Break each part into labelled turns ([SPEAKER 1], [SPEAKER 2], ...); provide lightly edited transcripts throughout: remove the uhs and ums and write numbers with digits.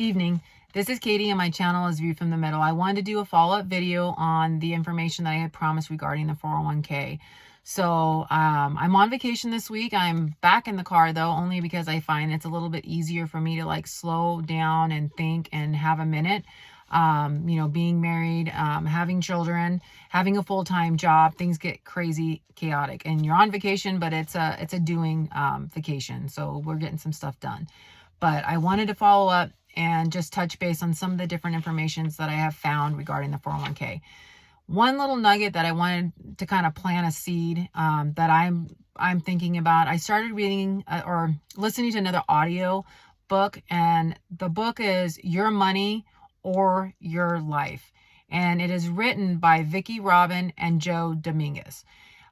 [SPEAKER 1] Evening. This is Katie and my channel is View from the Middle. I wanted to do a follow-up video on the information that I had promised regarding the 401k. So I'm on vacation this week. I'm back in the car though, only because I find it's a little bit easier for me to like slow down and think and have a minute. Being married, having children, having a full-time job, things get crazy chaotic and you're on vacation, but it's a doing vacation. So we're getting some stuff done. But I wanted to follow up and just touch base on some of the different informations that I have found regarding the 401k. One little nugget that I wanted to kind of plant a seed that I'm thinking about. I started reading or listening to another audio book, and the book is Your Money or Your Life, and it is written by Vicki Robin and Joe Dominguez.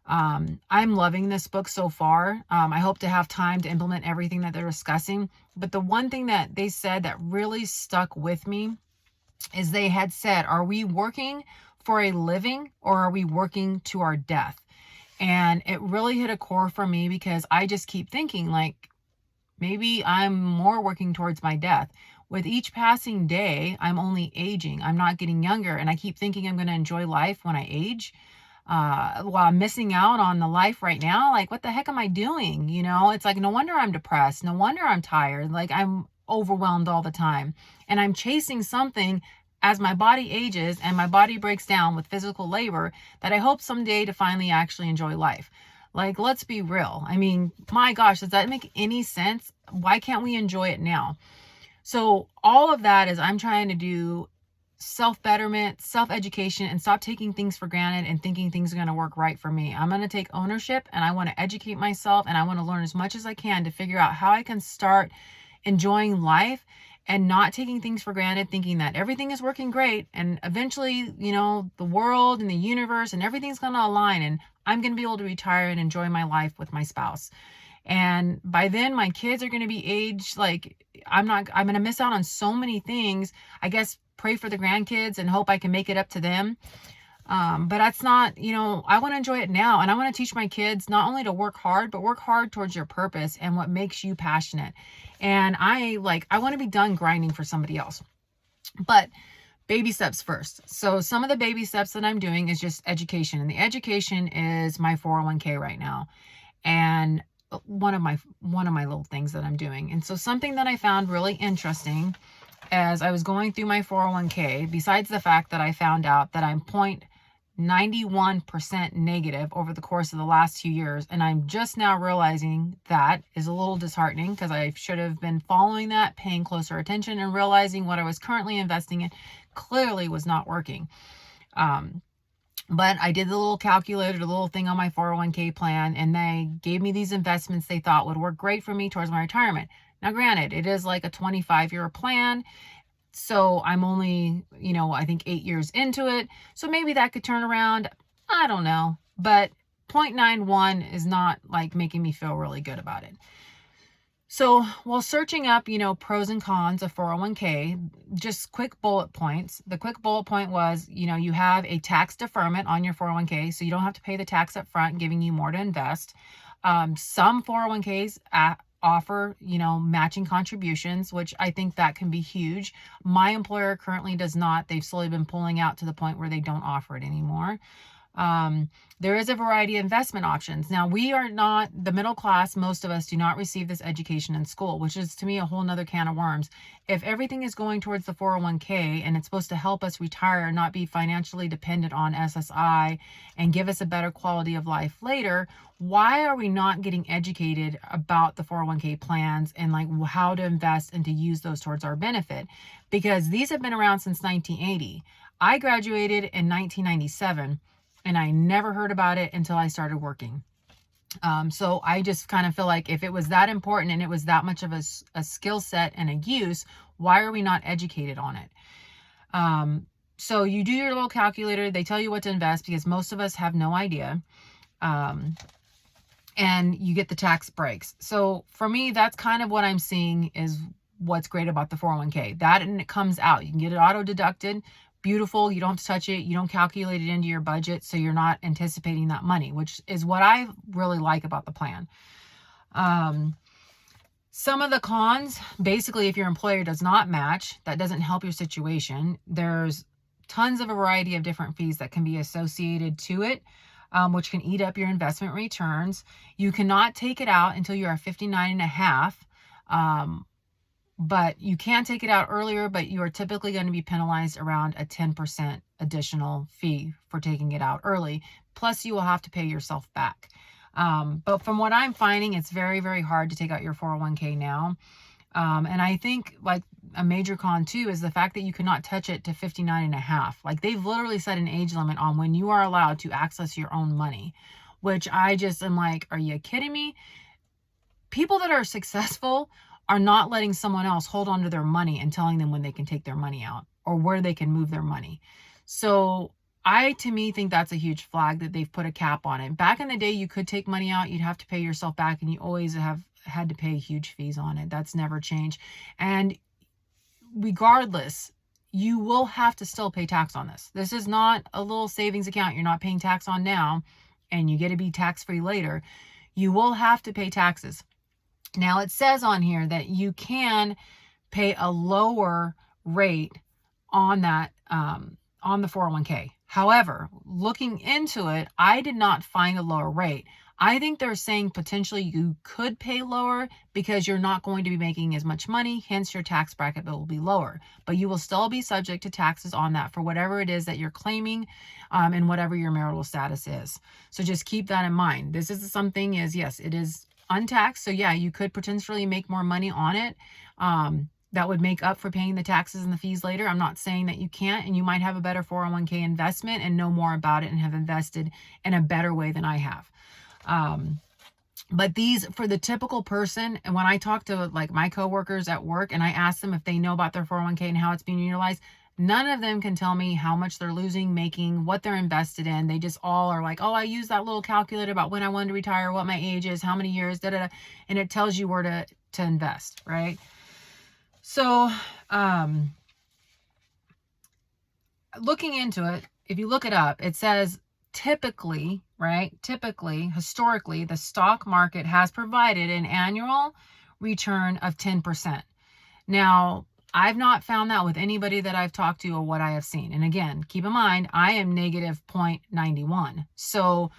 [SPEAKER 1] I'm loving this book so far. I hope to have time to implement everything that they're discussing. But the one thing that they said that really stuck with me is they had said, are we working for a living or are we working to our death? And it really hit a core for me because I just keep thinking like, maybe I'm more working towards my death. With each passing day, I'm only aging. I'm not getting younger. And I keep thinking I'm going to enjoy life when I age. While I'm missing out on the life right now, like what the heck am I doing? It's like, no wonder I'm depressed. No wonder I'm tired. Like I'm overwhelmed all the time and I'm chasing something as my body ages and my body breaks down with physical labor that I hope someday to finally actually enjoy life. Like, let's be real. I mean, my gosh, does that make any sense? Why can't we enjoy it now? So all of that is I'm trying to do self-betterment, self-education, and stop taking things for granted and thinking things are going to work right for me. I'm going to take ownership and I want to educate myself and I want to learn as much as I can to figure out how I can start enjoying life and not taking things for granted, thinking that everything is working great and eventually, the world and the universe and everything's going to align and I'm going to be able to retire and enjoy my life with my spouse. And by then my kids are going to be aged. Like I'm going to miss out on so many things. I guess pray for the grandkids and hope I can make it up to them. But that's not, I want to enjoy it now. And I want to teach my kids not only to work hard, but work hard towards your purpose and what makes you passionate. And I want to be done grinding for somebody else. But baby steps first. So some of the baby steps that I'm doing is just education. And the education is my 401k right now. And one of my little things that I'm doing. And so something that I found really interesting as I was going through my 401k, besides the fact that I found out that I'm 0.91% negative over the course of the last 2 years, and I'm just now realizing that is a little disheartening because I should have been following that, paying closer attention, and realizing what I was currently investing in clearly was not working. But I did the little calculator, the little thing on my 401k plan, and they gave me these investments they thought would work great for me towards my retirement. Now, granted, it is like a 25-year plan. So I'm only, I think 8 years into it. So maybe that could turn around. I don't know. But 0.91 is not like making me feel really good about it. So while searching up, pros and cons of 401k, just quick bullet points. The quick bullet point was, you have a tax deferment on your 401k. So you don't have to pay the tax up front, giving you more to invest. Some 401ks offer, matching contributions, which I think that can be huge. My employer currently does not. They've slowly been pulling out to the point where they don't offer it anymore. There is a variety of investment options. Now, we are not the middle class. Most of us do not receive this education in school, which is to me a whole nother can of worms. If everything is going towards the 401k and it's supposed to help us retire and not be financially dependent on SSI and give us a better quality of life later, why are we not getting educated about the 401k plans and like how to invest and to use those towards our benefit? Because these have been around since 1980. I graduated in 1997. And I never heard about it until I started working. So I just kind of feel like if it was that important and it was that much of a skill set and a use, why are we not educated on it? So you do your little calculator. They tell you what to invest because most of us have no idea. And you get the tax breaks. So for me, that's kind of what I'm seeing is what's great about the 401k. That and it comes out. You can get it auto deducted. Beautiful. You don't have to touch it. You don't calculate it into your budget. So you're not anticipating that money, which is what I really like about the plan. Some of the cons, basically, if your employer does not match, that doesn't help your situation. There's tons of a variety of different fees that can be associated to it, which can eat up your investment returns. You cannot take it out until you are 59 and a half. But you can take it out earlier, but you are typically going to be penalized around a 10% additional fee for taking it out early. Plus, you will have to pay yourself back. But from what I'm finding, it's very, very hard to take out your 401k now. And I think like a major con too is the fact that you cannot touch it to 59 and a half. Like they've literally set an age limit on when you are allowed to access your own money, which I just am like, are you kidding me? People that are successful are not letting someone else hold on to their money and telling them when they can take their money out or where they can move their money. So to me, think that's a huge flag that they've put a cap on it. Back in the day, you could take money out, you'd have to pay yourself back, and you always have had to pay huge fees on it. That's never changed. And regardless, you will have to still pay tax on this. This is not a little savings account you're not paying tax on now and you get to be tax-free later. You will have to pay taxes. Now, it says on here that you can pay a lower rate on that, on the 401k. However, looking into it, I did not find a lower rate. I think they're saying potentially you could pay lower because you're not going to be making as much money, hence your tax bracket will be lower. But you will still be subject to taxes on that for whatever it is that you're claiming, and whatever your marital status is. So just keep that in mind. This is something is, yes, it is untaxed. So yeah, you could potentially make more money on it. That would make up for paying the taxes and the fees later. I'm not saying that you can't, and you might have a better 401k investment and know more about it and have invested in a better way than I have. But these, for the typical person, and when I talk to like my coworkers at work and I ask them if they know about their 401k and how it's being utilized, none of them can tell me how much they're losing, making, what they're invested in. They just all are like, oh, I use that little calculator about when I wanted to retire, what my age is, how many years, da da da, and it tells you where to invest, right? So, looking into it, if you look it up, it says typically, right? Typically, historically, the stock market has provided an annual return of 10%. Now, I've not found that with anybody that I've talked to or what I have seen. And again, keep in mind, I am negative 0.91. So,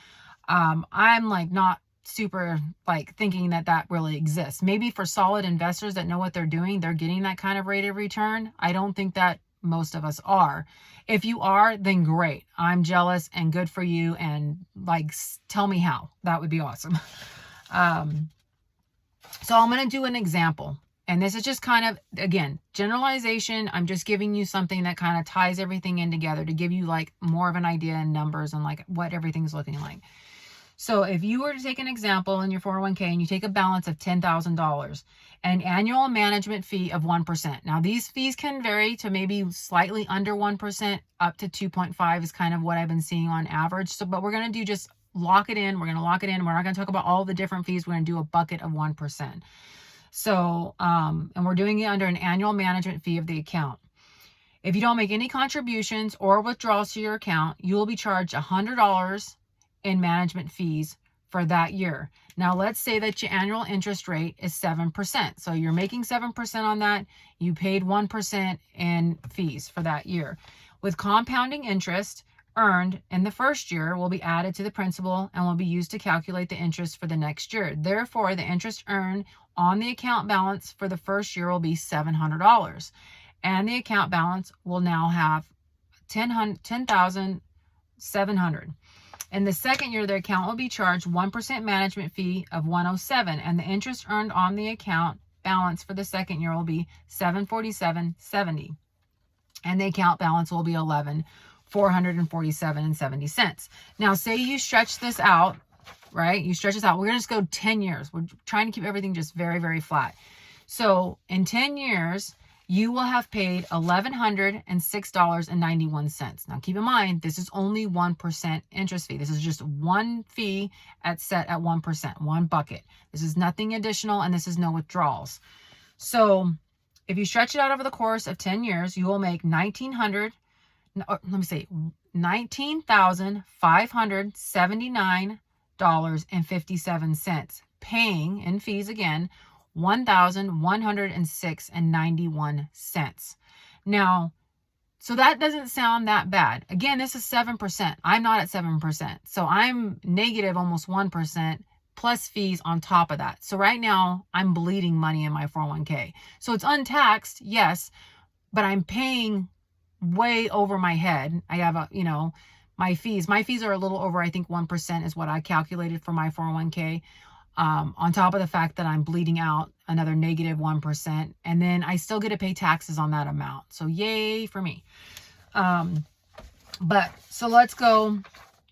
[SPEAKER 1] I'm like not super like thinking that really exists. Maybe for solid investors that know what they're doing, they're getting that kind of rate of return. I don't think that most of us are. If you are, then great. I'm jealous and good for you. And like, tell me how. That would be awesome. So I'm going to do an example. And this is just kind of, again, generalization. I'm just giving you something that kind of ties everything in together to give you like more of an idea in numbers and like what everything's looking like. So if you were to take an example in your 401k and you take a balance of $10,000, an annual management fee of 1%. Now these fees can vary to maybe slightly under 1% up to 2.5 is kind of what I've been seeing on average. So, but we're going to do just lock it in. We're going to lock it in. We're not going to talk about all the different fees. We're going to do a bucket of 1%. So, and we're doing it under an annual management fee of the account. If you don't make any contributions or withdrawals to your account, you will be charged $100 in management fees for that year. Now, let's say that your annual interest rate is 7%. So you're making 7% on that. You paid 1% in fees for that year. With compounding interest earned in the first year will be added to the principal and will be used to calculate the interest for the next year. Therefore, the interest earned on the account balance for the first year will be $700. And the account balance will now have $10,700. In the second year, the account will be charged 1% management fee of $107, and the interest earned on the account balance for the second year will be $747.70, and the account balance will be $11,447.70. Now, say you stretch this out, right? You stretch this out. We're going to just go 10 years. We're trying to keep everything just very, very flat. So in 10 years, you will have paid $1,106.91. Now, keep in mind, this is only 1% interest fee. This is just one fee set at 1%, one bucket. This is nothing additional, and this is no withdrawals. So if you stretch it out over the course of 10 years, you will make $19,579.57, paying in fees again $1,106.91. Now, so that doesn't sound that bad. Again, this is 7%. I'm not at 7%. So I'm negative almost 1% plus fees on top of that. So right now I'm bleeding money in my 401k. So it's untaxed, yes, but I'm paying way over my head. I have my fees are a little over, I think 1% is what I calculated for my 401k. On top of the fact that I'm bleeding out another negative 1%, and then I still get to pay taxes on that amount. So yay for me. But so let's go.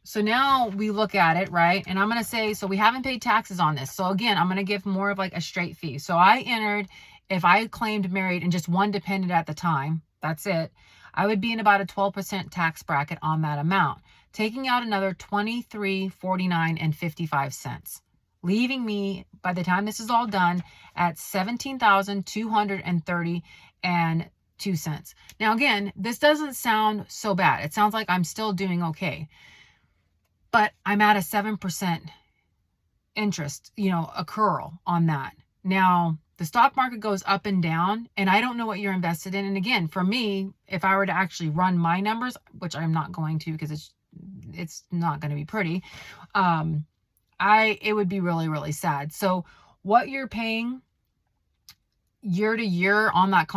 [SPEAKER 1] So now we look at it, right? And I'm going to say, so we haven't paid taxes on this. So again, I'm going to give more of like a straight fee. So I entered, if I claimed married and just one dependent at the time, that's it, I would be in about a 12% tax bracket on that amount, taking out another $23.49.55. Leaving me, by the time this is all done, at $17,230.02. Now, again, this doesn't sound so bad. It sounds like I'm still doing okay. But I'm at a 7% interest, accrual on that. Now, the stock market goes up and down, and I don't know what you're invested in. And again, for me, if I were to actually run my numbers, which I'm not going to because it's not going to be pretty, it would be really, really sad. So what you're paying year to year on that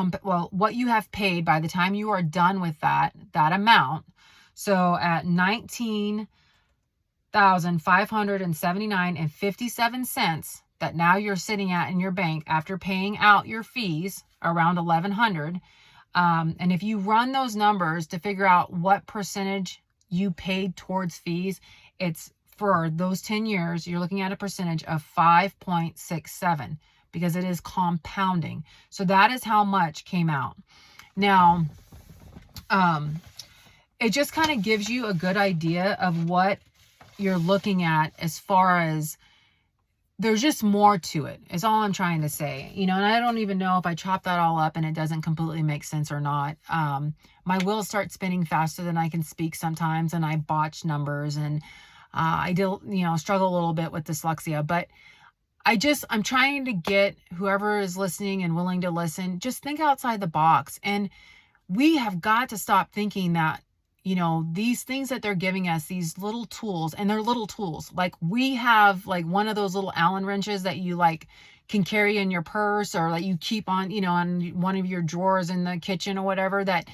[SPEAKER 1] what you have paid by the time you are done with that amount. So at $19,579.57 that now you're sitting at in your bank after paying out your fees around $1,100. And if you run those numbers to figure out what percentage you paid towards fees, it's for those 10 years, you're looking at a percentage of 5.67 because it is compounding. So that is how much came out. Now, it just kind of gives you a good idea of what you're looking at as far as there's just more to it, is all I'm trying to say. And I don't even know if I chop that all up and it doesn't completely make sense or not. My wheels start spinning faster than I can speak sometimes, and I botch numbers, and I do, struggle a little bit with dyslexia, but I'm trying to get whoever is listening and willing to listen, just think outside the box. And we have got to stop thinking that, these things that they're giving us, these little tools, and they're little tools. Like we have like one of those little Allen wrenches that you like can carry in your purse, or like you keep on, on one of your drawers in the kitchen or whatever, that,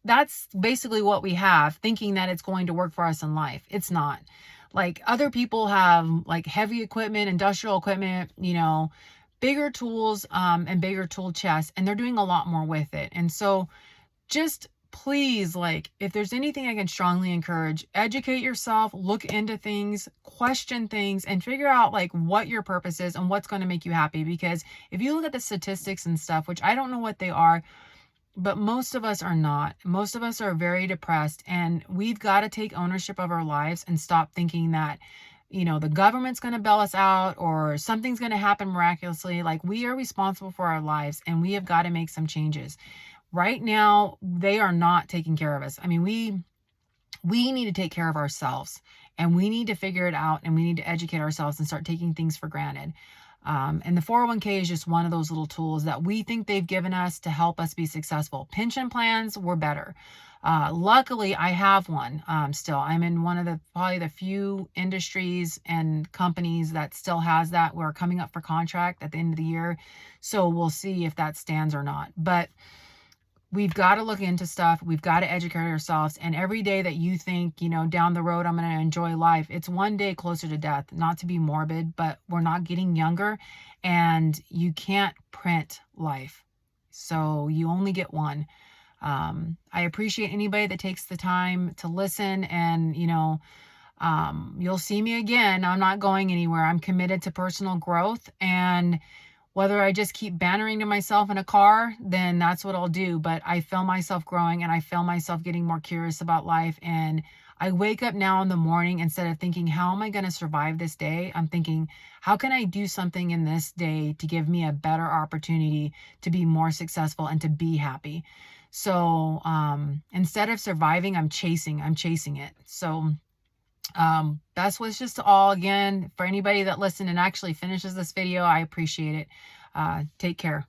[SPEAKER 1] that's basically what we have, thinking that it's going to work for us in life. It's not. Like other people have like heavy equipment, industrial equipment, bigger tools, and bigger tool chests, and they're doing a lot more with it. And so just please, like, if there's anything I can strongly encourage, educate yourself, look into things, question things, and figure out like what your purpose is and what's going to make you happy. Because if you look at the statistics and stuff, which I don't know what they are, but most of us are not. Most of us are very depressed, and we've got to take ownership of our lives and stop thinking that, the government's going to bail us out or something's going to happen miraculously. Like, we are responsible for our lives, and we have got to make some changes. Right now, they are not taking care of us. I mean, we need to take care of ourselves, and we need to figure it out, and we need to educate ourselves and start taking things for granted. And the 401k is just one of those little tools that we think they've given us to help us be successful. Pension plans were better. Luckily, I have one still. I'm in one of probably the few industries and companies that still has that. We're coming up for contract at the end of the year. So we'll see if that stands or not. But we've got to look into stuff. We've got to educate ourselves. And every day that you think, down the road, I'm going to enjoy life, it's one day closer to death. Not to be morbid, but we're not getting younger, and you can't print life. So you only get one. I appreciate anybody that takes the time to listen, and, you'll see me again. I'm not going anywhere. I'm committed to personal growth, and whether I just keep bantering to myself in a car, then that's what I'll do. But I feel myself growing, and I feel myself getting more curious about life. And I wake up now in the morning, instead of thinking, how am I going to survive this day? I'm thinking, how can I do something in this day to give me a better opportunity to be more successful and to be happy? So instead of surviving, I'm chasing it. So Best wishes to all. Again, for anybody that listened and actually finishes this video, I appreciate it. Take care.